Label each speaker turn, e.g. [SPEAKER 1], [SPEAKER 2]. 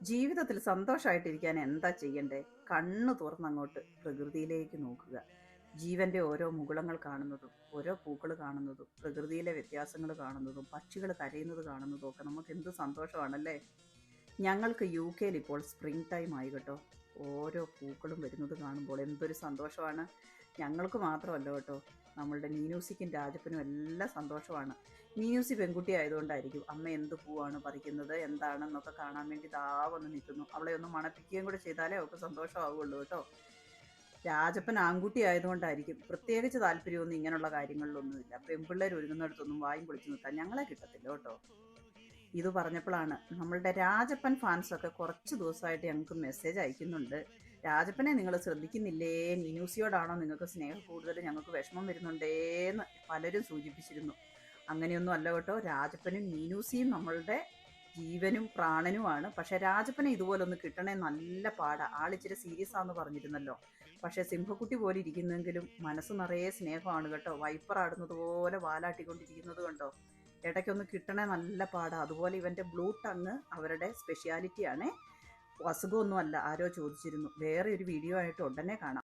[SPEAKER 1] ജീവിതത്തിൽ സന്തോഷമായിട്ടിരിക്കാൻ എന്താ ചെയ്യണ്ടേ? കണ്ണ് തുറന്നങ്ങോട്ട് പ്രകൃതിയിലേക്ക് നോക്കുക. ജീവന്റെ ഓരോ മുകുളങ്ങൾ കാണുന്നതും ഓരോ പൂക്കൾ കാണുന്നതും പ്രകൃതിയിലെ വ്യത്യാസങ്ങൾ കാണുന്നതും പക്ഷികൾ കരയുന്നത് കാണുന്നതും ഒക്കെ നമുക്ക് എന്ത് സന്തോഷമാണല്ലേ. ഞങ്ങൾക്ക് യു കെയിൽ ഇപ്പോൾ സ്പ്രിംഗ് ടൈം ആയി കേട്ടോ. ഓരോ പൂക്കളും വരുന്നത് കാണുമ്പോൾ എന്തൊരു സന്തോഷമാണ്. ഞങ്ങൾക്ക് മാത്രമല്ല കേട്ടോ, നമ്മളുടെ നീനൂസിക്കും രാജപ്പനും എല്ലാം സന്തോഷമാണ്. നീനൂസി പെൺകുട്ടി ആയതുകൊണ്ടായിരിക്കും അമ്മ എന്ത് പൂവാണ് പറിക്കുന്നത് എന്താണെന്നൊക്കെ കാണാൻ വേണ്ടി ദാ വന്ന് നിൽക്കുന്നു. അവളെ ഒന്ന് മണപ്പിക്കുകയും കൂടെ ചെയ്താലേ അവൾക്ക് സന്തോഷമാവുള്ളൂ കേട്ടോ. രാജപ്പൻ ആൺകുട്ടി ആയതുകൊണ്ടായിരിക്കും പ്രത്യേകിച്ച് താല്പര്യമൊന്നും ഇങ്ങനെയുള്ള കാര്യങ്ങളിലൊന്നുമില്ല. പെൺപിള്ളേർ ഒരുങ്ങുന്നിടത്തൊന്നും വായും പൊളിച്ച് നിൽക്കാൻ ഞങ്ങളെ കിട്ടത്തില്ല കേട്ടോ. ഇത് പറഞ്ഞപ്പോഴാണ് നമ്മളുടെ രാജപ്പൻ ഫാൻസൊക്കെ കുറച്ച് ദിവസമായിട്ട് ഞങ്ങൾക്ക് മെസ്സേജ് അയക്കുന്നുണ്ട്. രാജപ്പനെ നിങ്ങൾ ശ്രദ്ധിക്കുന്നില്ലേ, നീനൂസിയോടാണോ നിങ്ങൾക്ക് സ്നേഹം കൂടുതൽ, ഞങ്ങൾക്ക് വിഷമം വരുന്നുണ്ടേന്ന് പലരും സൂചിപ്പിച്ചിരുന്നു. അങ്ങനെയൊന്നും അല്ല കേട്ടോ. രാജപ്പനും നീനൂസിയും നമ്മളുടെ ജീവനും പ്രാണനുമാണ്. പക്ഷെ രാജപ്പനെ ഇതുപോലെ ഒന്ന് കിട്ടണേ നല്ല പാടാ. ആളിച്ചിരി സീരിയസ് ആണെന്ന് പറഞ്ഞിരുന്നല്ലോ. പക്ഷെ സിംഹക്കുട്ടി പോലെ ഇരിക്കുന്നെങ്കിലും മനസ്സ് നിറയെ സ്നേഹമാണ് കേട്ടോ. വൈപ്പർ ആടുന്നത് പോലെ വാലാട്ടിക്കൊണ്ടിരിക്കുന്നത് കണ്ടോ. ഇടയ്ക്കൊന്ന് കിട്ടണേ നല്ല പാടാ. അതുപോലെ ഇവൻ്റെ ബ്ലൂ ടങ് അവരുടെ സ്പെഷ്യാലിറ്റിയാണ്. അസുഖമൊന്നുമല്ല, ആരോ ചോദിച്ചിരുന്നു. വേറെ ഒരു വീഡിയോ ആയിട്ട് ഉടനെ കാണാം.